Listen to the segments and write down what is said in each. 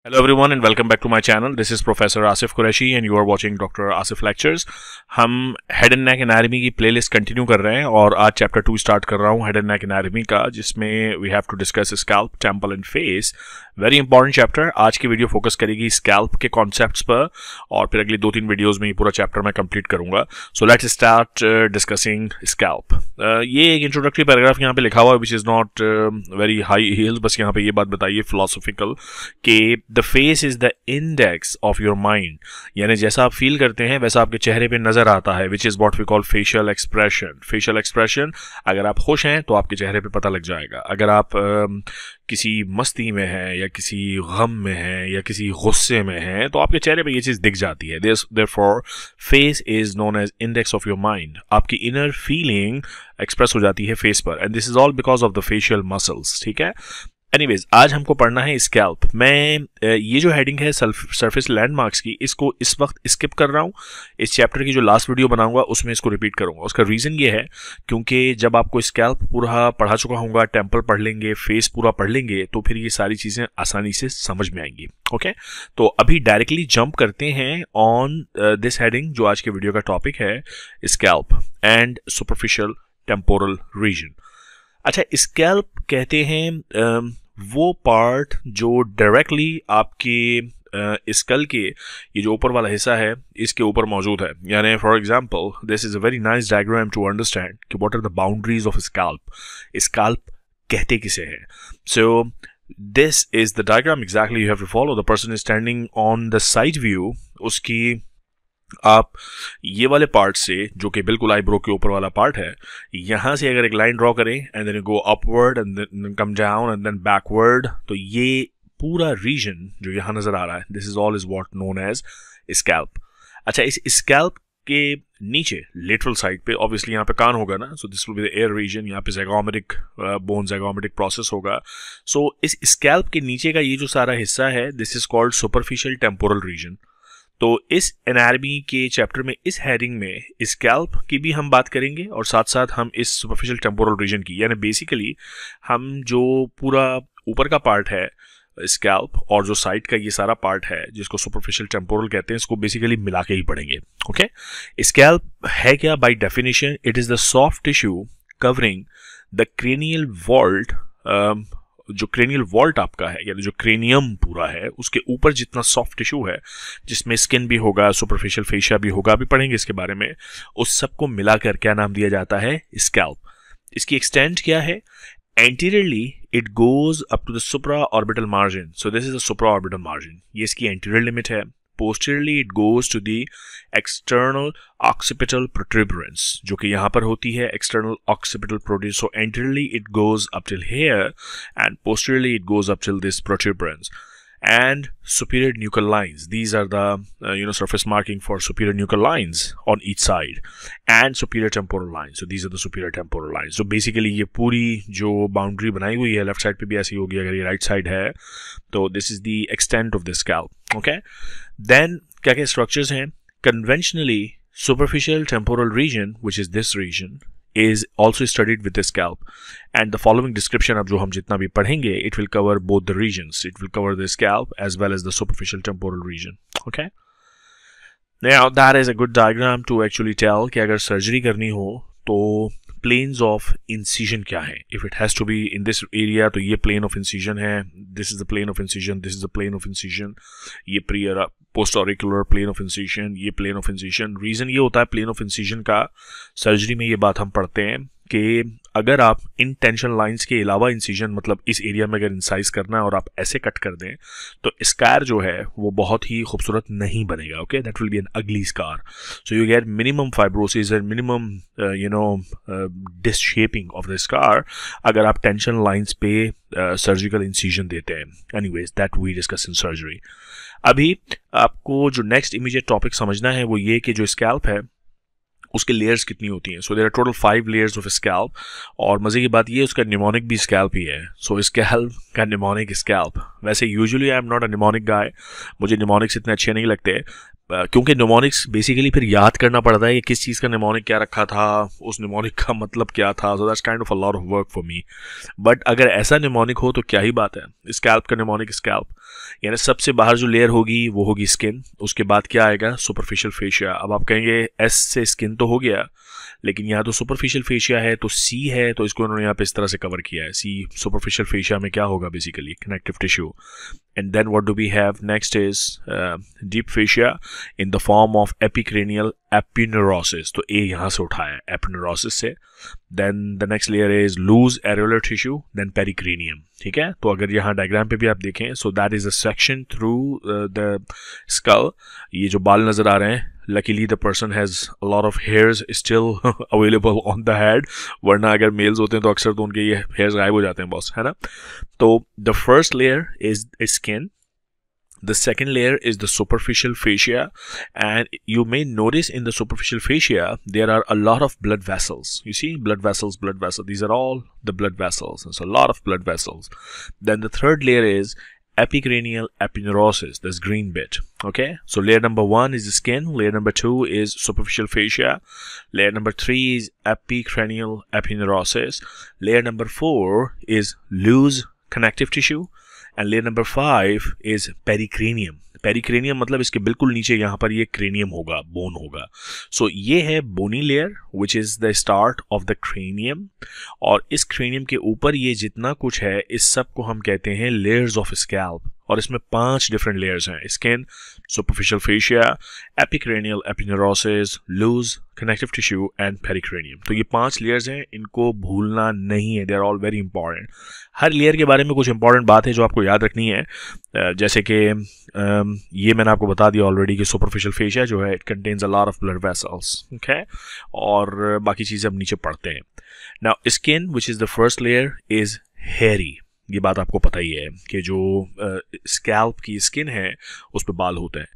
Hello everyone and welcome back to my channel. This is Professor Asif Qureshi and you are watching Dr. Asif Lectures. हम head and neck anatomy की playlist continue कर रहे हैं और आज chapter 2 start कर रहा हूँ हेड एंड नेक एनाटॉमी का, जिसमें we have to discuss scalp, temple and face. Very important chapter. आज की वीडियो फोकस करेगी स्कैल्प के कॉन्सेप्ट्स पर और फिर अगली 2-3 वीडियोस में ये पूरा चैप्टर मैं कंप्लीट करूंगा. So let's start discussing scalp. ये एक इंट्रोडक्टरी पैराग्राफ यहाँ पे लिखा हुआ है which is not very high heels. बस यहाँ पे ये बात बताइए फिलोसॉफिकल कि the face is the index of your mind, यानी जैसा आप फील करते हैं वैसा आपके चेहरे पे नजर आता है, which is what we call facial expression. Facial expression, अगर आप खुश हैं तो आपके चेहरे पे पता लग जाएगा, अगर आप किसी मस्ती में हैं या किसी गम में हैं या किसी गुस्से में हैं तो आपके चेहरे पे ये चीज़ दिख जाती है. Therefore face is known as index of your mind. आपकी इनर फीलिंग एक्सप्रेस हो जाती है फेस पर, and this is all because of the facial muscles. ठीक है. एनीवेज, आज हमको पढ़ना है स्कैल्प. मैं ये जो हेडिंग है सरफेस लैंडमार्क्स की, इसको इस वक्त स्किप कर रहा हूँ. इस चैप्टर की जो लास्ट वीडियो बनाऊंगा उसमें इसको रिपीट करूंगा. उसका रीज़न ये है क्योंकि जब आपको स्कैल्प पूरा पढ़ा चुका होगा, टेम्पल पढ़ लेंगे, फेस पूरा पढ़ लेंगे, तो फिर ये सारी चीज़ें आसानी से समझ में आएंगी. ओके, तो अभी डायरेक्टली जंप करते हैं ऑन दिस हेडिंग, जो आज के वीडियो का टॉपिक है, scalp and superficial temporal region. अच्छा, स्कैल्प कहते हैं वो पार्ट जो डायरेक्टली आपके स्कल के ये जो ऊपर वाला हिस्सा है इसके ऊपर मौजूद है. यानी for example this is a very nice diagram to understand कि what are the boundaries of scalp. Scalp कहते किसे हैं? So this is the diagram exactly you have to follow. The person is standing on the side view. उसकी आप ये वाले part से, जो कि बिल्कुल आईब्रो के ऊपर वाला पार्ट है, यहाँ से अगर एक लाइन ड्रॉ करें and then go upward and then come down and then backward, तो ये पूरा रीजन जो यहाँ नजर आ रहा है, this is all is what known as scalp. अच्छा, इस स्कैल्प के नीचे लेटरल साइड पे ऑब्वियसली यहाँ पे कान होगा ना, so this will be the ear region. यहाँ पे ज़ैगोमेटिक बोन, ज़ैगोमेटिक प्रोसेस होगा. सो इस स्कैल्प के नीचे का ये जो सारा हिस्सा है, this is called superficial temporal region. तो इस एनाटॉमी के चैप्टर में, इस हेडिंग में स्कैल्प की भी हम बात करेंगे और साथ साथ हम इस सुपरफिशियल टेम्पोरल रीजन की, यानी बेसिकली हम जो पूरा ऊपर का पार्ट है स्कैल्प और जो साइड का ये सारा पार्ट है जिसको सुपरफिशियल टेम्पोरल कहते हैं, इसको बेसिकली मिला के ही पढ़ेंगे. ओके, स्कैल्प है क्या? By definition it is the soft tissue covering the cranial vault. जो क्रेनियल वॉल्ट आपका है, यानी जो क्रेनियम पूरा है, उसके ऊपर जितना सॉफ्ट टिश्यू है, जिसमें स्किन भी होगा, सुपरफिशियल फेशिया भी होगा, अभी पढ़ेंगे इसके बारे में, उस सबको मिलाकर क्या नाम दिया जाता है? स्कैल्प. इसकी एक्सटेंट क्या है? Anteriorly it goes up to the supra orbital margin. So this is the supra orbital margin, ये इसकी एंटीरियर लिमिट है. Posteriorly it goes to the external occipital protuberance, जो कि यहाँ पर होती है external occipital protuberance. So anteriorly it goes up till here and posteriorly it goes up till this protuberance. And superior nuchal lines, these are the surface marking for superior nuchal lines on each side, and superior temporal lines. So these are the superior temporal lines. So basically ये पूरी जो boundary बनाई हुई है left side पे भी ऐसी होगी अगर ये राइट साइड है, तो this is the extent of the scalp. Okay, then क्या क्या स्ट्रक्चर्स हैं? Conventionally superficial temporal region, which is this region, is also studied with the scalp, and the following description अब जो हम जितना भी पढ़ेंगे, it will cover both the regions. It will cover the scalp as well as the superficial temporal region. Okay, now that is a good diagram to actually tell कि अगर surgery करनी हो तो planes of incision क्या है. If it has to be in this area, तो ये plane of incision है, this is the plane of incision, this is the plane of incision, ये post auricular plane of incision, ये plane of incision. Reason ये होता है plane of incision का, surgery में ये बात हम पढ़ते हैं कि अगर आप इन टेंशन लाइंस के अलावा इंसिजन, मतलब इस एरिया में अगर इंसाइज करना है और आप ऐसे कट कर दें तो स्कार जो है वो बहुत ही खूबसूरत नहीं बनेगा. Okay, that will be an ugly scar. So you get minimum fibrosis and minimum disshaping of the scar अगर आप टेंशन लाइंस पे सर्जिकल इंसिजन देते हैं. Anyways, that we discuss in surgery. अभी आपको जो नेक्स्ट इमीडिएट टॉपिक समझना है वो ये कि जो स्कैल्प है उसके लेयर्स कितनी होती हैं. So there are total 5 layers of scalp, और मज़े की बात ये उसका निमोनिक भी स्कैल्प ही है. सो स्कैल्प का निमोनिक स्कैल्प. वैसे usually I am not a mnemonic guy, मुझे निमोनिक्स इतने अच्छे नहीं लगते, क्योंकि निमोनिक्स बेसिकली फिर याद करना पड़ता है कि किस चीज़ का निमोनिक क्या रखा था, उस निमोनिक का मतलब क्या था. So that's kind of a lot of work for me. But अगर ऐसा निमोनिक हो तो क्या ही बात है. स्कैल्प का निमोनिक स्कैल्प, यानी सबसे बाहर जो लेयर होगी वो होगी स्किन. उसके बाद क्या आएगा, सुपरफिशियल फेशिया. अब आप कहेंगे एस से स्किन तो हो गया, लेकिन यहाँ तो सुपरफिशियल फेशिया है, तो सी है, तो इसको उन्होंने यहाँ पे इस तरह से कवर किया है. सी सुपरफिशियल फेशिया में क्या होगा, basically connective tissue. And then what do we have next is deep fascia in the form of epicranial epineurosis. तो A यहाँ से उठाया है epineurosis से. Then the next layer is loose areolar tissue, then pericranium. ठीक है, तो अगर यहाँ डायग्राम पे भी आप देखें, so that is a section through the skull. ये जो बाल नजर आ रहे हैं, luckily the person has a lot of hairs still available on the head. वरना अगर मेल्स होते हैं तो अक्सर तो उनके ये hairs गायब हो जाते हैं बॉस, है ना. तो the first layer is skin. The second layer is the superficial fascia, and you may notice in the superficial fascia there are a lot of blood vessels. You see, blood vessels. These are all the blood vessels. There's a lot of blood vessels. Then the third layer is epicranial epineurosis, this green bit. Okay, so layer number 1 is the skin, layer number 2 is superficial fascia, layer number 3 is epicranial epineurosis, layer number 4 is loose connective tissue, and layer number 5 is pericranium. पेरिक्रेनियम मतलब इसके बिल्कुल नीचे यहाँ पर ये cranium होगा, bone होगा. So ये है bony layer which is the start of the cranium. और इस क्रेनियम के ऊपर ये जितना कुछ है, इस सब को हम कहते हैं लेयर्स ऑफ स्कैल्प. और इसमें 5 डिफरेंट लेयर्स हैं: skin, superficial fascia, epicranial aponeurosis, loose connective tissue and pericranium. तो ये 5 लेयर्स हैं, इनको भूलना नहीं है. They are all very important. हर लेयर के बारे में कुछ इंपॉर्टेंट बात है जो आपको याद रखनी है. जैसे कि ये मैंने आपको बता दिया ऑलरेडी कि सुपरफिशियल फेशिया जो है, it contains a lot of blood vessels. Okay, और बाकी चीज़ें अब नीचे पढ़ते हैं. Now skin which is the first layer is hairy. ये बात आपको पता ही है कि जो स्कैल्प की स्किन है उस पर बाल होते हैं.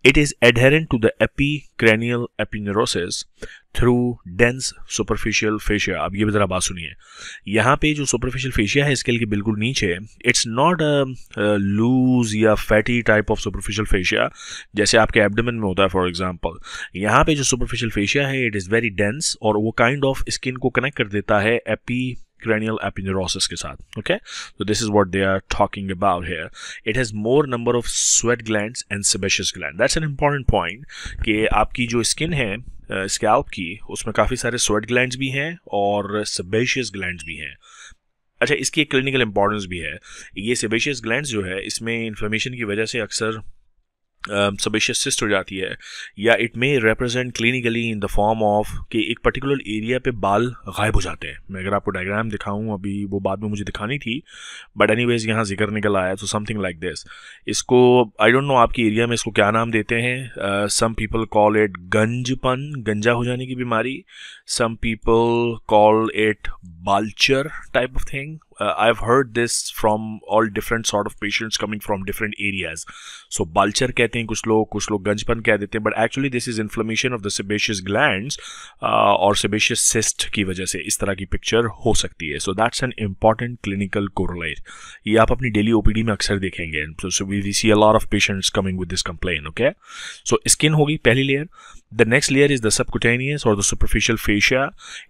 It is adherent to the epicranial aponeurosis through dense superficial fascia. अब ये भी ज़रा बात सुनिए. यहाँ पे जो सुपरफिशियल फेशिया है स्केल के बिल्कुल नीचे, इट्स नॉट अ लूज या fatty type of superficial fascia जैसे आपके एब्डोमेन में होता है फॉर एग्जांपल. यहाँ पे जो सुपरफिशियल फेशिया है, इट इज़ वेरी डेंस, और वो काइंड ऑफ स्किन को कनेक्ट कर देता है cranial epineurosis के साथ. Okay, so this is what they are talking about here. It has more number of sweat glands and sebaceous gland. That's an important point कि आपकी जो स्किन है स्कैल्प की, उसमें काफ़ी सारे स्वेट ग्लैंड्स भी हैं और सेबेशियस ग्लैंड्स भी हैं. अच्छा, इसकी एक क्लिनिकल इंपॉर्टेंस भी है. ये सेबेशियस ग्लैंड्स जो है, इसमें इन्फ्लेमेशन की वजह से अक्सर सेबेशियस सिस्ट हो जाती है, या it may represent clinically in the form of कि एक पर्टिकुलर एरिया पे बाल गायब हो जाते हैं. मैं अगर आपको डायग्राम दिखाऊं, अभी वो बाद में मुझे दिखानी थी, बट एनीवेज यहाँ जिक्र निकल आया. तो समथिंग लाइक दिस. इसको आई डोंट नो आपकी एरिया में इसको क्या नाम देते हैं. सम पीपल कॉल इट गंजपन, गंजा हो जाने की बीमारी. सम पीपल कॉल इट बाल्चर type of thing. I've heard this from all different sort of patients coming from different areas. So balcher कहते हैं कुछ लोग गंजपन कह देते हैं, but actually this is inflammation of the sebaceous glands और sebaceous cyst की वजह से इस तरह की पिक्चर हो सकती है. So that's an important clinical correlate. ये आप अपनी डेली ओपीडी में अक्सर देखेंगे. So we see a lot of patients coming with this complaint. Okay, so skin होगी पहली layer. The next layer is the subcutaneous or the superficial fascia.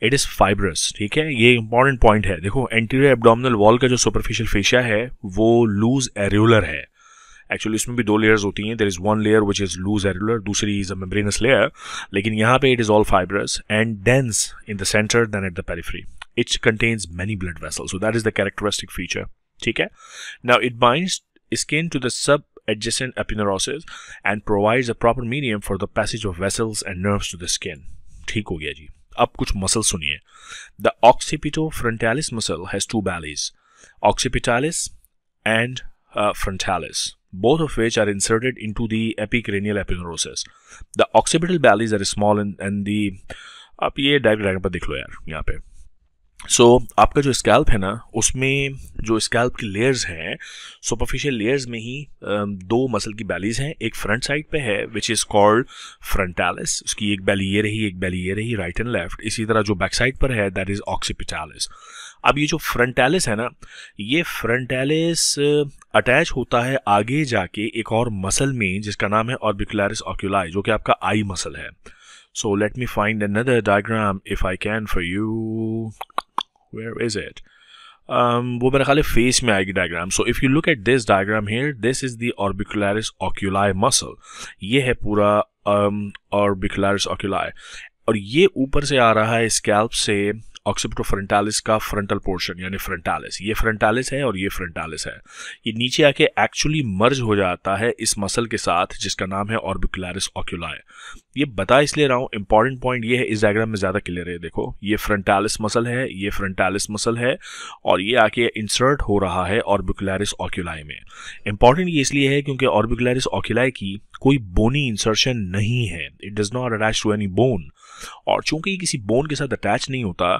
It is fibrous. ठीक है, ये इंपॉर्टेंट पॉइंट है. देखो, एंटीरियर एब्डोमिनल वॉल का जो superficial fascia है वो लूज एरियोलर है. एक्चुअली इसमें भी 2 लेयर्स होती हैं. There is one layer which is loose areolar, दूसरी इज अ मेम्ब्रेनस लेयर. लेकिन यहाँ पे it is all fibrous and dense in the centre then at the periphery. It contains many blood vessels. So that is the characteristic feature. ठीक है, now it binds skin to the sub-adjacent epineurosis and provides a proper medium for the passage of vessels and nerves to the skin. ठीक हो गया जी. अब कुछ muscle सुनिए. The occipitofrontalis muscle has 2 bellies, occipitalis and frontalis, both of which are inserted into the epicranial epineurosis. The occipital bellies are small and the आप ये diagram पर देख लो यार यहाँ पे. सो आपका जो स्कैल्प है ना, उसमें जो स्कैल्प की लेयर्स हैं, सुपरफिशियल लेयर्स में ही 2 मसल की बैलीज हैं. एक फ्रंट साइड पे है विच इज़ कॉल्ड फ्रंटालिस. उसकी एक बैली ये रही, एक बैली ये रही, राइट एंड लेफ्ट. इसी तरह जो बैक साइड पर है दैट इज ऑक्सीपिटालिस. अब ये जो फ्रंटालिस है ना, ये फ्रंटालिस अटैच होता है आगे जाके एक और मसल में जिसका नाम है ऑर्बिकुलरिस ऑक्यूलाई, जो कि आपका आई मसल है. So let me find another diagram if I can for you. Where is it? वो मेरा ख्याल है फेस में आएगी diagram. So if you look at this diagram here, this is the orbicularis oculi muscle. ये है पूरा ऑर्बिकुलरिस ऑक्यूलाई, और ये ऊपर से आ रहा है स्कैल्प से ऑक्सीपिटोफ्रंटालिस का फ्रंटल पोर्शन, यानी फ्रंटालिस. ये फ्रंटालिस है और ये फ्रंटालिस है. ये नीचे आके एक्चुअली मर्ज हो जाता है इस मसल के साथ जिसका नाम है ऑर्बिकुलरिस ऑक्यूलाई. ये बता इसलिए रहा हूँ, इंपॉर्टेंट पॉइंट ये है, इस डायग्राम में ज़्यादा क्लियर है. देखो, ये फ्रंटालिस मसल है, ये फ्रंटालिस मसल है, और ये आके इंसर्ट हो रहा है ऑर्बिकुलरिस ऑक्यूलाई में. इंपॉर्टेंट ये इसलिए है क्योंकि ऑर्बिकुलरिस ऑक्यूलाई की कोई बोनी इंसर्शन नहीं है. It does not attach to any bone, और चूंकि ये किसी बोन के साथ अटैच नहीं होता,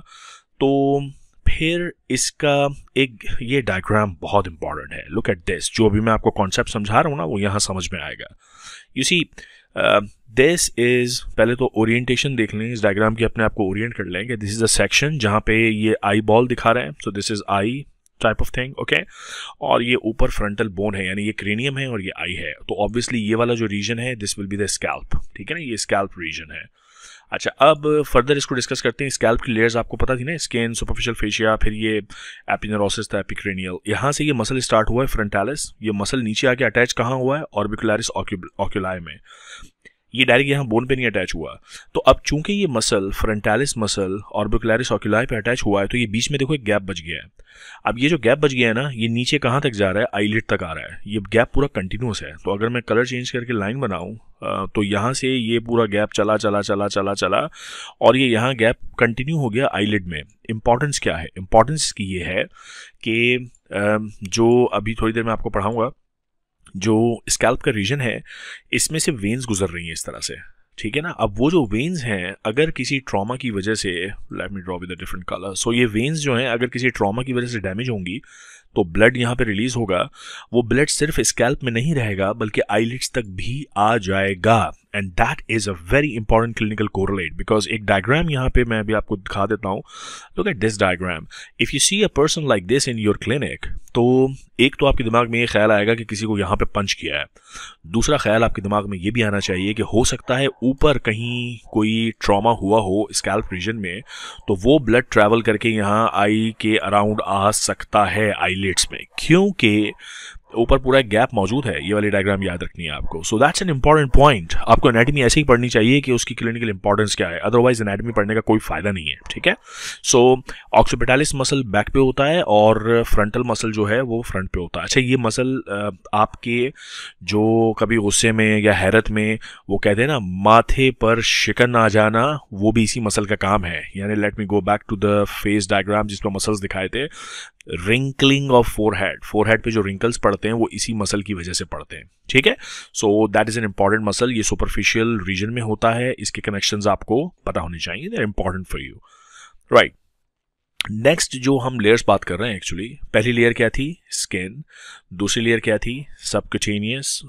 तो फिर इसका एक ये डायग्राम बहुत इंपॉर्टेंट है. Look at this. जो अभी मैं आपको कॉन्सेप्ट समझा रहा हूँ ना, वो यहाँ समझ में आएगा. यू सी, दिस इज, पहले तो ओरिएंटेशन देख लें इस डायग्राम की, अपने आप को ओरिएंट कर लें कि दिस इज अ सेक्शन जहाँ पे ये आई बॉल दिखा रहे हैं. So this is I type of thing, okay. और ये ऊपर फ्रंटल बोन है, यानी ये क्रेनियम है और ये आई है. तो ऑब्वियसली ये वाला जो रीजन है, this will be the scalp. ठीक है ना, ये स्कैल्प रीजन है. अच्छा, अब फर्दर इसको डिस्कस करते हैं. स्कैल्प की लेयर्स आपको पता थी ना, स्किन, सुपरफिशियल फेशिया, फिर ये एपिनेरोसिस था, एपिक्रेनियल. यहाँ से ये मसल स्टार्ट हुआ है फ्रंटालिस. ये मसल नीचे आके अटैच कहाँ हुआ है? ऑर्बिकुलरिस ऑक्यूलाई में. ये डायरेक्ट यहाँ बोन पे नहीं अटैच हुआ. तो अब चूंकि ये muscle frontalis muscle orbicularis oculi पे अटैच हुआ है, तो ये बीच में देखो एक गैप बच गया है. अब ये जो गैप बच गया है ना, ये नीचे कहाँ तक जा रहा है? आईलिड तक आ रहा है. ये गैप पूरा कंटिन्यूस है. तो अगर मैं कलर चेंज करके लाइन बनाऊँ, तो यहाँ से ये पूरा गैप चला चला चला चला चला और ये यहाँ गैप कंटिन्यू हो गया आईलिड में. इंपॉर्टेंस क्या है? इंपॉर्टेंस की ये है कि जो अभी थोड़ी देर में आपको पढ़ाऊँगा, जो स्कैल्प का रीजन है, इसमें से वेन्स गुजर रही हैं इस तरह से. ठीक है ना. अब वो जो वेन्स हैं, अगर किसी ट्रॉमा की वजह से, let me draw with a different colour. So ये वेन्स जो हैं, अगर किसी ट्रॉमा की वजह से डैमेज होंगी, तो ब्लड यहाँ पे रिलीज होगा. वो ब्लड सिर्फ स्कैल्प में नहीं रहेगा, बल्कि आईलिड्स तक भी आ जाएगा. And that is a very important clinical correlate, because एक डायग्राम यहाँ पे मैं अभी आपको दिखा देता हूँ. Look at this diagram. If you see a person like this in your clinic, तो एक तो आपके दिमाग में ये ख्याल आएगा कि किसी को यहाँ पे पंच किया है. दूसरा ख्याल आपके दिमाग में ये भी आना चाहिए कि हो सकता है ऊपर कहीं कोई ट्रॉमा हुआ हो स्कैल्प रीजन में, तो वो ब्लड ट्रैवल करके यहाँ आई के अराउंड आ सकता है आईलिड्स में, क्योंकि ऊपर पूरा एक गैप मौजूद है. ये वाली डायग्राम याद रखनी है आपको. So that's an important point. आपको एनाटॉमी ऐसे ही पढ़नी चाहिए कि उसकी क्लिनिकल इंपॉर्टेंस क्या है, अदरवाइज एनाटॉमी पढ़ने का कोई फायदा नहीं है. ठीक है. सो ऑक्सीपिटालिस मसल बैक पे होता है और फ्रंटल मसल जो है वो फ्रंट पे होता है. अच्छा, ये मसल आपके जो कभी गुस्से में या हैरत में वो कहते हैं ना माथे पर शिकन आ जाना, वो भी इसी मसल का काम है. यानी let me go back to the face diagram जिसमें मसल्स दिखाए थे. रिंकलिंग ऑफ फोरहेड पे जो रिंकल्स पड़ते हैं वो इसी मसल की वजह से पड़ते हैं. ठीक है. So that is an important muscle. ये सुपरफिशियल रीजन में होता है. इसके कनेक्शंस आपको पता होने चाहिए. They are important for you, right. Next जो हम लेयर्स बात कर रहे हैं, एक्चुअली पहली लेयर क्या थी? स्किन. दूसरी लेयर क्या थी? सबक्यूटेनियस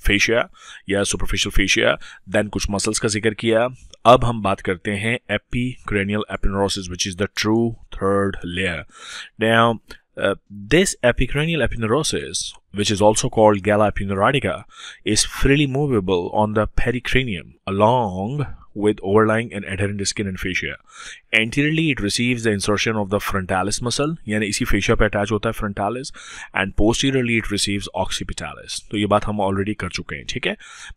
फेशिया या सुपरफिशियल फेशिया. देन कुछ मसल्स का जिक्र किया. अब हम बात करते हैं epicranial aponeurosis, which is the true third layer. Now this epicranial epineuritis, which is also called gala epineuritica, is freely movable on the pericranium along with overlying and adherent skin and fascia. Anteriorly, it receives the insertion of the frontalis muscle, यानी इसी fascia पे attach होता है frontalis, and posteriorly it receives occipitalis. तो ये बात हम already कर चुके हैं. ठीक है.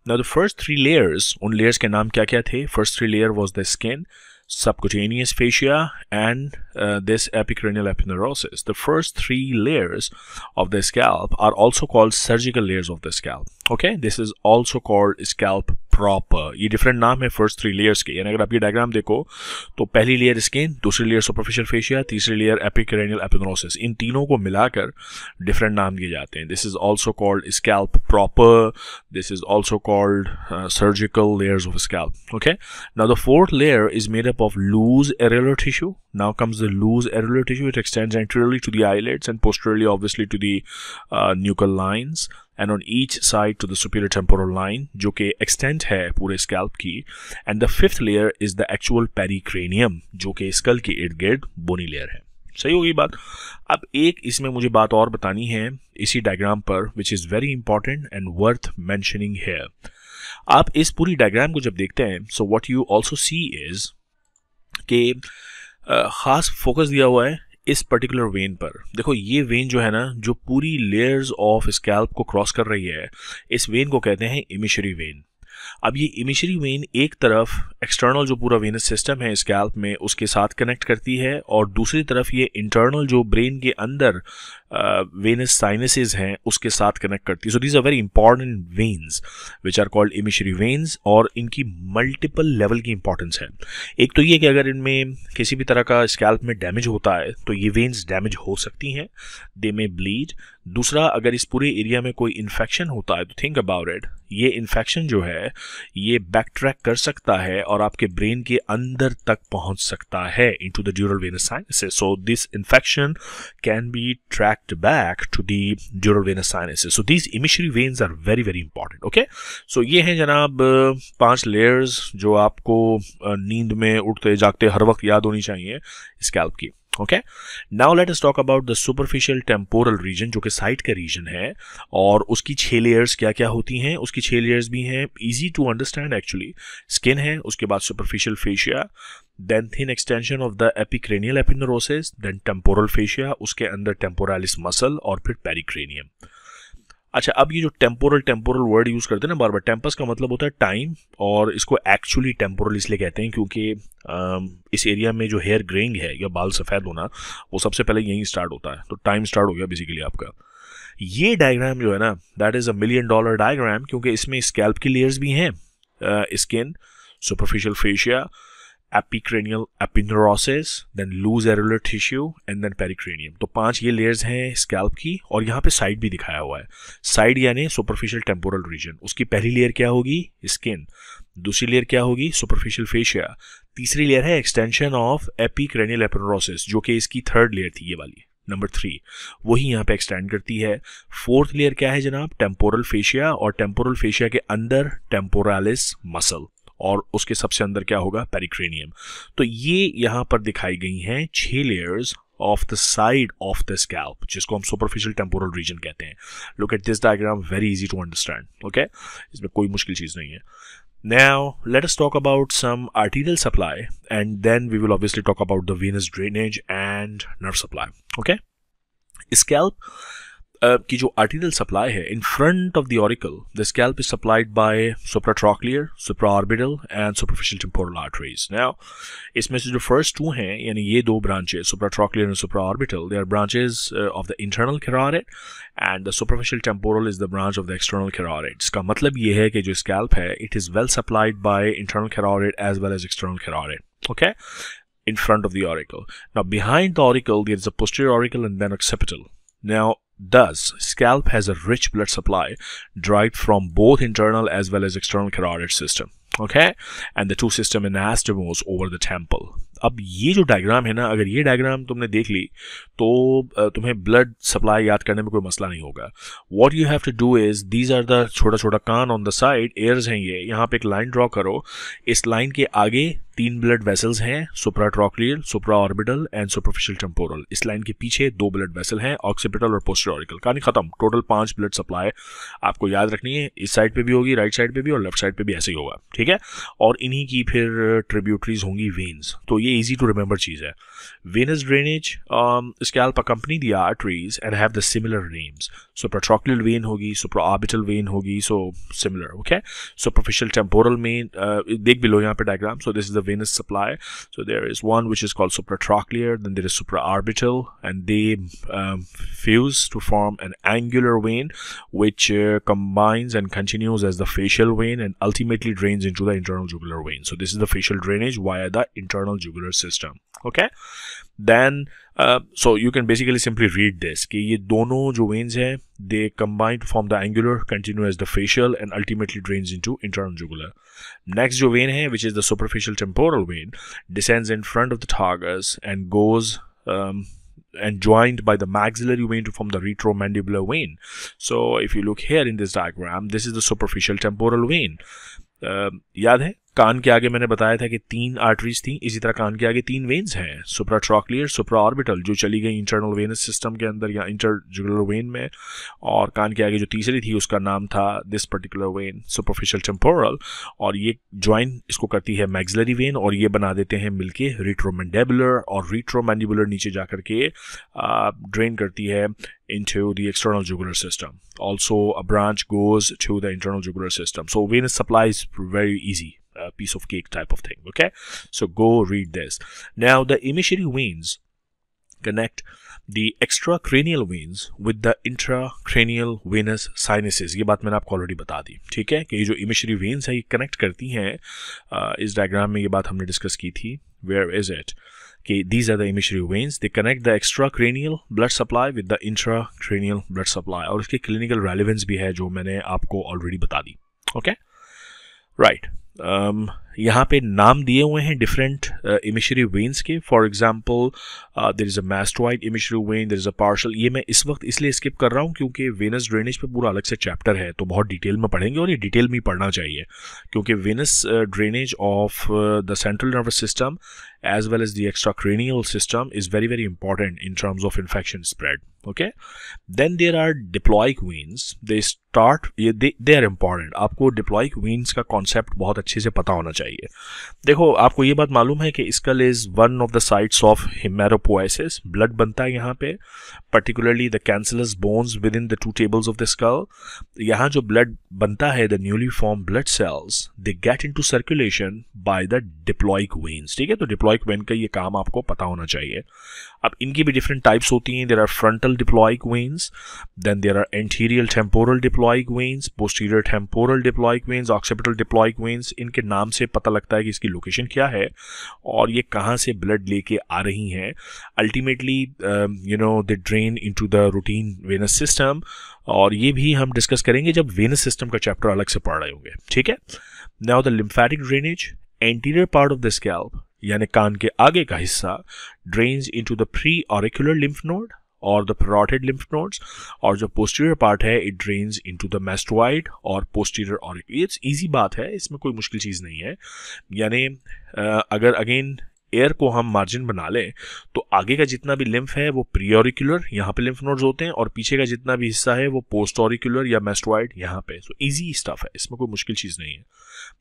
Now the first three layers, उन layers के नाम क्या क्या थे? First three layer was the skin, subcutaneous fascia, and this epicranial epineuritis. The first three layers of the scalp are also called surgical layers of the scalp. Okay, this is also called scalp proper. ये different नाम है first three layers के. यानी अगर आप ये diagram देखो तो पहली लेयर स्किन, दूसरी लेयर सुपरफिशियल फेशिया, तीसरी लेयर एपिक्रेनियल एपिनेरोसिस. इन तीनों को मिलाकर डिफरेंट नाम दिए जाते हैं. This is also called scalp proper. This is also called surgical layers of scalp. Okay. Now the fourth layer is made up of loose areolar tissue. Now comes the loose areolar tissue. It extends anteriorly to the eyelids and posteriorly obviously to the nuchal lines, and on each side to the superior temporal line, जो कि extent है पूरे scalp की. And the fifth layer is the actual pericranium, जो कि skull के इर्द गिर्द bony layer है. सही होगी बात। अब एक इसमें मुझे बात और बतानी है इसी डायग्राम पर, which is very important and worth mentioning here. आप इस पूरी डायग्राम को जब देखते हैं, so what you also C is कि खास फोकस दिया हुआ है इस पर्टिकुलर वेन पर। देखो ये वेन जो है ना, जो पूरी लेयर्स ऑफ स्कैल्प को क्रॉस कर रही है, इस वेन को कहते हैं इमिशरी वेन। अब ये इमिशरी वेन एक तरफ एक्सटर्नल जो पूरा वेनस सिस्टम है स्कैल्प में उसके साथ कनेक्ट करती है, और दूसरी तरफ ये इंटरनल जो ब्रेन के अंदर वेनस साइनसेस हैं उसके साथ कनेक्ट करती है। So these are very important veins which are called emissary veins, और इनकी मल्टीपल लेवल की इंपॉर्टेंस है। एक तो ये कि अगर इनमें किसी भी तरह का स्कैल्प में डैमेज होता है तो ये वेन्स डैमेज हो सकती हैं, दे मे ब्लीड। दूसरा, अगर इस पूरे एरिया में कोई इन्फेक्शन होता है तो थिंक अबाउट इट, ये इन्फेक्शन जो है ये बैक ट्रैक कर सकता है और आपके ब्रेन के अंदर तक पहुंच सकता है into the dural venous sinuses. So this infection can be tracked back to the dural venous sinuses. So these emissary veins are very very important. Okay, so ये हैं जनाब 5 लेयर्स जो आपको नींद में उठते जागते हर वक्त याद होनी चाहिए स्कैल्प की। Okay, now let us talk about the superficial temporal region, जो कि साइड का रीजन है, और उसकी 6 लेयर्स क्या क्या होती हैं। उसकी 6 लेयर्स भी हैं, easy to understand actually. Skin है, उसके बाद superficial fascia, then thin extension of the epicranial aponeurosis, then temporal fascia, उसके अंदर टेम्पोरालिस मसल, और फिर पेरिक्रेनियम। अच्छा, अब ये जो टेम्पोरल वर्ड यूज करते हैं ना बार बार, टेम्पस का मतलब होता है टाइम, और इसको एक्चुअली टेम्पोरल इसलिए कहते हैं क्योंकि इस एरिया में जो हेयर ग्रेइंग है या बाल सफ़ेद होना, वो सबसे पहले यहीं स्टार्ट होता है। तो टाइम स्टार्ट हो गया बेसिकली आपका। ये डायग्राम जो है ना, दैट इज़ $1 million डायग्राम, क्योंकि इसमें स्कैल्प की लेयर्स भी हैं, skin, superficial fascia, epicranial aponeurosis, then loose areolar tissue, and then pericranium. तो 5 ये लेयर्स हैं स्कैल्प की, और यहाँ पे साइड भी दिखाया हुआ है। साइड यानी सुपरफिशियल टेम्पोरल रीजन, उसकी पहली लेयर क्या होगी, स्किन। दूसरी लेयर क्या होगी, सुपरफिशियल फेशिया। तीसरी लेयर है एक्सटेंशन ऑफ एपिक्रेनियल एपिनेरोसिस, जो कि इसकी 3rd लेयर थी, ये वाली नंबर 3, वही यहाँ पे एक्सटेंड करती है। 4th लेयर क्या है जनाब, टेम्पोरल फेशिया, और टेम्पोरल फेशिया के अंदर टेम्पोरालिस मसल, और उसके सबसे अंदर क्या होगा, पेरिक्रेनियम। तो ये यहाँ पर दिखाई गई हैं 6 layers of the side of the scalp, जिसको हम सुपरफिशियल टेम्पोरल रीजन कहते हैं। Look at this diagram, very easy to understand. Okay, इसमें कोई मुश्किल चीज़ नहीं है। Now let us talk about some arterial supply, and then we will obviously talk about the venous drainage and nerve supply. Okay, scalp की जो arterial supply है, in front of the auricle, the scalp is supplied by supratrochlear, supraorbital and superficial temporal arteries. Now इसमें से जो first 2 हैं, यानी ये 2 branches, supratrochlear and supraorbital, they are branches of the internal carotid, and the superficial temporal is the branch of the external carotid. इसका मतलब ये है कि जो scalp है, it is well supplied by internal carotid as well as external carotid. Okay, in front of the auricle. Now behind the auricle there is a posterior auricle and then occipital. Now thus scalp has a rich blood supply derived from both internal as well as external carotid system. Okay, and the 2 system anastomose over the temple. अब ये जो diagram है ना, अगर ये diagram तुमने देख ली तो तुम्हें ब्लड सप्लाई याद करने में कोई मसला नहीं होगा। What you have to do is, these are the छोटा छोटा कान ऑन द साइड, एयर्स हैं ये, यहाँ पे एक लाइन ड्रॉ करो। इस लाइन के आगे 3 ब्लड वेसल्स हैं, सुप्राट्रॉक्लियर, सुप्राऑर्बिटल एंड सुपरफिशियल टेम्पोरल। इस लाइन के पीछे 2 ब्लड वेसल हैं, ऑक्सीपिटल और पोस्टीरियर ऑरिकल। कहानी खत्म। टोटल 5 ब्लड सप्लाई आपको याद रखनी है। इस साइड पे भी होगी, राइट साइड पे भी, और लेफ्ट साइड पे भी ऐसे ही होगा, ठीक है। और इन्हीं की फिर ट्रिब्यूटरीज होंगी वेन्स। तो ये easy to remember चीज़ है। Venous drainage, scalp accompany the arteries and have the similar names. Supratrochlear vein होगी, supraorbital vein होगी, so similar, okay? Superficial temporal vein, देख below यहाँ पे diagram. So this is the venous supply. So there is one which is called supratrochlear, then there is supraorbital, and they fuse to form an angular vein which combines and continues as the facial vein and ultimately drains into the internal jugular vein. So this is the facial drainage via the internal jugular system. Okay, then so you can basically simply read this कि ये दोनों जो veins हैं, they combine to form the angular, continue as the facial and ultimately drains into internal jugular. Next जो vein है, which is the superficial temporal vein, descends in front of the targus and goes and joined by the maxillary vein to form the retromandibular vein. So if you look here in this diagram, this is the superficial temporal vein. याद है कान के आगे मैंने बताया था कि 3 arteries थी, इसी तरह कान के आगे 3 वेन्स हैं, सुप्राट्रॉक्लियर, सुप्राऑर्बिटल, जो चली गई इंटरनल वेनस सिस्टम के अंदर या इंटरजुगुलर वेन में, और कान के आगे जो तीसरी थी उसका नाम था this particular when superficial temporal, और ये ज्वाइन इसको करती है मैक्सिलरी वेन, और ये बना देते हैं मिलके रेट्रोमैंडिबुलर, और रेट्रोमैंडिबुलर नीचे जा करके ड्रेन करती है into the external jugular system. Also, a branch goes to the internal jugular system. So venous supply is very easy, a piece of cake type of thing. Okay, so go read this. Now the emissary veins connect the extracranial veins with the intracranial venous sinuses. ये बात मैंने आपको already बता दी, ठीक है, कि ये जो emissary veins है ये कनेक्ट करती हैं, इस डायग्राम में ये बात हमने डिस्कस की थी. Where is it? Okay, these are the emissary veins. They connect the extracranial blood supply with the intracranial blood supply. और इसकी clinical relevance भी है जो मैंने आपको already बता दी. Okay, right. यहाँ पे नाम दिए हुए हैं डिफरेंट emissary veins के. For example there is a mastoid emissary vein, there is a partial. ये मैं इस वक्त इसलिए स्किप कर रहा हूँ क्योंकि वेनस ड्रेनेज पे पूरा अलग से चैप्टर है, तो बहुत डिटेल में पढ़ेंगे, और ये डिटेल में ही पढ़ना चाहिए, क्योंकि venous drainage of the central nervous system as well as the extracranial system is very very important in terms of infection spread. Okay, then there are diploic veins. They are important. आपको diploic veins का concept बहुत अच्छे से पता होना चाहिए. देखो, आपको ये बात मालूम है कि skull is one of the sites of hematopoiesis. blood बनता है यहाँ पे, particularly the cancellous bones within the 2 tables of the skull. यहाँ जो blood बनता है, the newly formed blood cells, they get into circulation by the diploic veins. ठीक है, तो diploic vein का ये काम आपको पता होना चाहिए. अब इनकी भी डिफरेंट टाइप्स होती हैं. There are frontal diploic veins, then there are anterior temporal diploic veins, posterior temporal diploic veins, occipital diploic veins. इनके नाम से पता लगता है कि इसकी लोकेशन क्या है और ये कहाँ से ब्लड लेके आ रही हैं. Ultimately they drain into the routine venous system, और ये भी हम डिस्कस करेंगे जब वेनस सिस्टम का चैप्टर अलग से पढ़ रहे होंगे. ठीक है. Now the lymphatic drainage, anterior part of the scalp यानी कान के आगे का हिस्सा drains into the pre auricular lymph node और द पैरोटिड लिम्फ नोड्स, और जो पोस्टीरियर पार्ट है it drains into the mastoid और पोस्टीरियर ऑरिकुलर. ये इजी बात है, इसमें कोई मुश्किल चीज़ नहीं है. यानी अगर अगेन एयर को हम मार्जिन बना लें तो आगे का जितना भी लिम्फ है वो प्री ऑरिकुलर, यहाँ पे लिम्फ नोड्स होते हैं, और पीछे का जितना भी हिस्सा है वो पोस्ट ऑरिकुलर या मैस्टोइड यहाँ पे. सो इजी स्टफ है, इसमें कोई मुश्किल चीज़ नहीं है.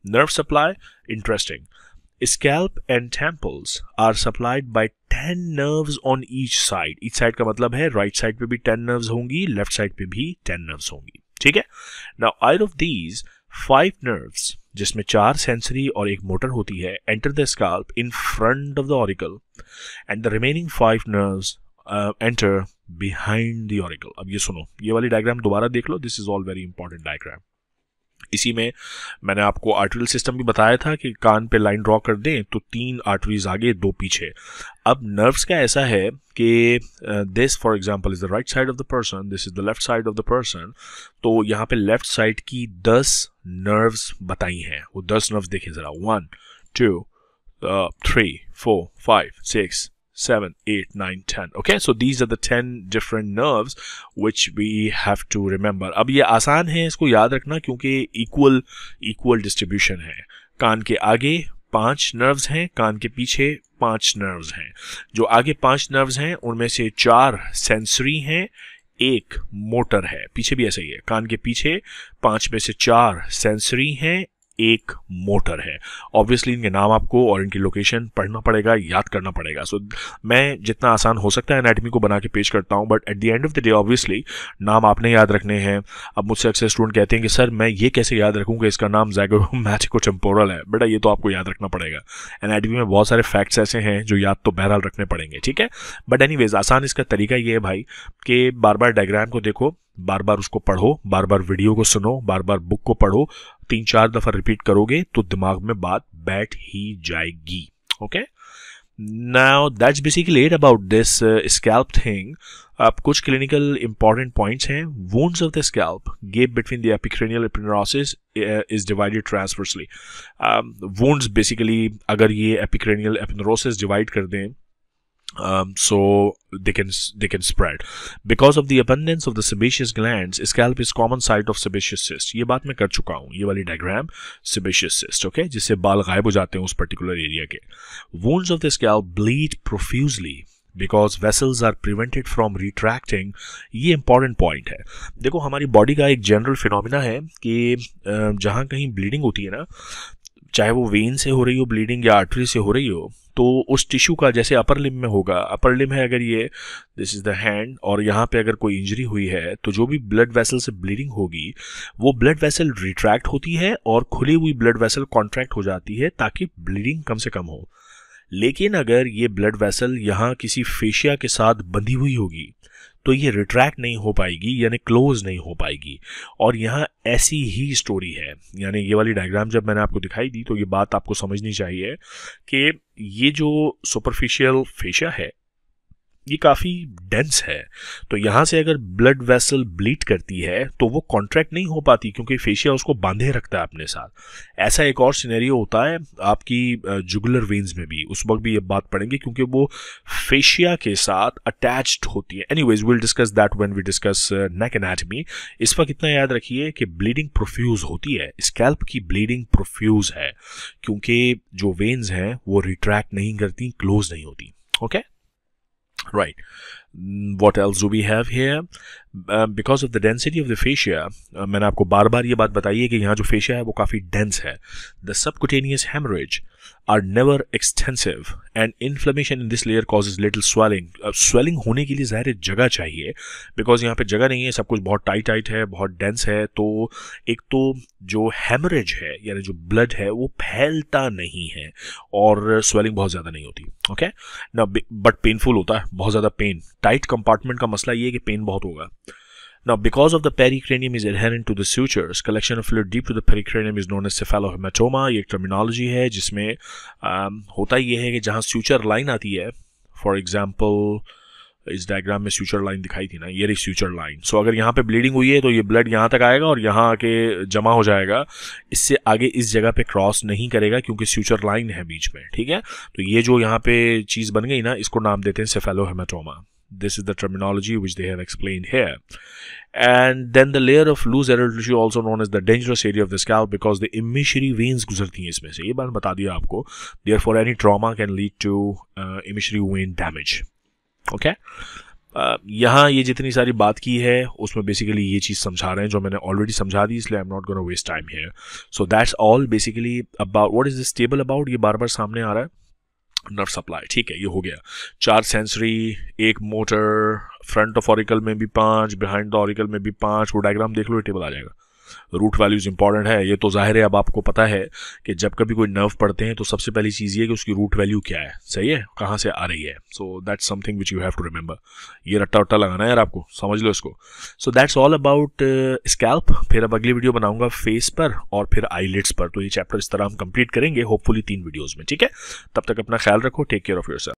Nerve supply interesting. Scalp and temples are supplied by 10 nerves on each side. Each side का मतलब है right side पे भी 10 nerves होंगी, left side पे भी 10 nerves होंगी. ठीक है. Now out of these 5 nerves, जिसमें 4 sensory और 1 motor होती है, enter the scalp in front of the auricle, and the remaining 5 nerves enter behind the auricle. अब ये सुनो, ये वाली डायग्राम दोबारा देख लो. This is all very important diagram. इसी में मैंने आपको आर्टरियल सिस्टम भी बताया था कि कान पे लाइन ड्रॉ कर दें तो 3 आर्टरीज आगे 2 पीछे. अब नर्व्स का ऐसा है कि this for example is the right side of the person, this is the left side of the person. तो यहाँ पे लेफ्ट साइड की 10 नर्व्स बताई हैं. वो 10 नर्व्स देखें जरा. 1 2 3 4 5 6 7 8 9 10. Okay, so these are the 10 different nerves which we have to remember. अब ये आसान है इसको याद रखना क्योंकि इक्वल डिस्ट्रीब्यूशन है. कान के आगे 5 नर्व्स हैं, कान के पीछे 5 नर्व्स हैं. जो आगे 5 नर्व्स हैं उनमें से 4 सेंसरी हैं, 1 मोटर है. पीछे भी ऐसा ही है, कान के पीछे 5 में से 4 सेंसरी हैं, 1 मोटर है. ऑब्वियसली इनके नाम आपको और इनकी लोकेशन पढ़ना पड़ेगा, याद करना पड़ेगा. सो मैं जितना आसान हो सकता है एनाटॉमी को बना के पेश करता हूँ, but at the end of the day obviously नाम आपने याद रखने हैं. अब मुझसे अक्सर स्टूडेंट कहते हैं कि सर मैं ये कैसे याद रखूँ कि इसका नाम ज़ाइगोमैटिको-टेम्पोरल है. बेटा ये तो आपको याद रखना पड़ेगा. एनाटॉमी में बहुत सारे फैक्ट्स ऐसे हैं जो याद तो बहरहाल रखने पड़ेंगे. ठीक है. बट एनीवेज आसान इसका तरीका ये है भाई कि बार बार डायग्राम को देखो, बार बार उसको पढ़ो, बार बार वीडियो को सुनो, बार बार बुक को पढ़ो. 3-4 दफा रिपीट करोगे तो दिमाग में बात बैठ ही जाएगी. Okay. Now that's basically it about this scalp thing. अब कुछ क्लिनिकल इंपॉर्टेंट पॉइंट्स हैं. Wounds of the scalp, gap between the epicranial aponeurosis is divided transversely. Wounds basically अगर ये एपिक्रैनियल एपिनेरोसिस डिवाइड कर दें so they can spread because of the abundance of the sebaceous glands. Scalp is common site of sebaceous cyst. ये बात मैं कर चुका हूँ, ये वाली डायग्राम sebaceous cyst, okay, जिससे बाल गायब हो जाते हैं उस पर्टिकुलर एरिया के. Wounds of the scalp bleed profusely because vessels are prevented from retracting. ये इंपॉर्टेंट पॉइंट है. देखो हमारी बॉडी का एक जनरल फिनोमिना है कि जहाँ कहीं ब्लीडिंग होती है ना, चाहे वो वेन से हो रही हो ब्लीडिंग या आर्टरी से हो रही हो, तो उस टिश्यू का, जैसे अपर लिम में होगा, अपर लिम है अगर ये, दिस इज द हैंड, और यहाँ पे अगर कोई इंजरी हुई है तो जो भी ब्लड वेसल से ब्लीडिंग होगी वो ब्लड वेसल रिट्रैक्ट होती है और खुली हुई ब्लड वेसल कॉन्ट्रैक्ट हो जाती है ताकि ब्लीडिंग कम से कम हो. लेकिन अगर ये ब्लड वेसल यहाँ किसी फेशिया के साथ बंधी हुई होगी तो ये रिट्रैक्ट नहीं हो पाएगी, यानी क्लोज नहीं हो पाएगी. और यहाँ ऐसी ही स्टोरी है. यानी ये वाली डायग्राम जब मैंने आपको दिखाई दी तो ये बात आपको समझनी चाहिए कि ये जो सुपरफिशियल फेशिया है ये काफ़ी डेंस है. तो यहाँ से अगर ब्लड वेसल ब्लीड करती है तो वो कॉन्ट्रैक्ट नहीं हो पाती क्योंकि फेशिया उसको बांधे रखता है अपने साथ. ऐसा एक और सिनेरियो होता है आपकी जुगुलर वेन्स में भी, उस वक्त भी ये बात पढ़ेंगे क्योंकि वो फेशिया के साथ अटैच्ड होती है. Anyways will discuss that when we discuss neck anatomy. इस वक्त इतना याद रखिए कि ब्लीडिंग प्रोफ्यूज होती है. स्कैल्प की ब्लीडिंग प्रोफ्यूज है क्योंकि जो वेन्स हैं वो रिट्रैक्ट नहीं करती, क्लोज नहीं होती. Okay, right. What else do we have here? Because of the density of the fascia, मैंने आपको बार बार ये बात बताई है कि यहाँ जो फेशिया है वो काफ़ी डेंस है. The subcutaneous hemorrhage are never extensive and inflammation in this layer causes little swelling. Swelling होने के लिए ज़ाहिर जगह चाहिए, because यहाँ पे जगह नहीं है, सब कुछ बहुत टाइट है, बहुत डेंस है. तो एक तो जो हेमरेज है यानी जो ब्लड है वो फैलता नहीं है और स्वेलिंग बहुत ज़्यादा नहीं होती. ओके ना, बट पेनफुल होता है, बहुत ज़्यादा पेन. टाइट कंपार्टमेंट का मसला ये है कि पेन बहुत होगा. Now, because of the pericranium is adherent to the sutures, collection of fluid deep to the pericranium is known as cephalohematoma. ये एक टर्मिनोलॉजी है जिसमें होता ये है कि जहाँ suture लाइन आती है, फॉर एग्जाम्पल इस डायग्राम में suture लाइन दिखाई थी ना, ये रही suture लाइन. सो अगर यहाँ पे ब्लीडिंग हुई है तो ये ब्लड यहाँ तक आएगा और यहाँ आके जमा हो जाएगा, इससे आगे इस जगह पे क्रॉस नहीं करेगा क्योंकि suture लाइन है बीच में. ठीक है, तो ये जो यहाँ पे चीज़ बन गई ना, इसको नाम देते हैं cephalohematoma. This is the terminology which they have explained here. And then the layer of loose adult tissue, also known as the dangerous area of the scalp, because the emissory veins गुजरती हैं इसमें से. ये बात बता दिया आपको. Therefore, any trauma can lead to emissory vein damage. Okay? यहाँ ये जितनी सारी बात की है उसमें बेसिकली ये चीज़ समझा रहे हैं जो मैंने ऑलरेडी समझा दी, इसलिए I am not gonna waste time here. So that's all basically about what is this table about. ये बार बार सामने आ रहा है. नर्व सप्लाई, ठीक है, ये हो गया. 4 sensory, 1 motor, front of auricle में भी 5, बिहाइंड द ऑरिकल में भी 5. वो डायग्राम देख लो, ये टेबल आ जाएगा. रूट वैल्यूज इंपॉर्टेंट है. ये तो जाहिर है, अब आपको पता है कि जब कभी कोई नर्व पढ़ते हैं तो सबसे पहली चीज़ ये कि उसकी रूट वैल्यू क्या है, सही है, कहाँ से आ रही है. So that's something which you have to remember. ये रट्टा वट्टा लगाना है यार आपको, समझ लो इसको. सो दैट्स ऑल अबाउट स्कैल्प. फिर अब अगली वीडियो बनाऊंगा फेस पर और फिर आईलिड्स पर. तो ये चैप्टर इस तरह हम कंप्लीट करेंगे होपफुली 3 वीडियोज़ में. ठीक है, तब तक अपना ख्याल रखो. Take care of yourself.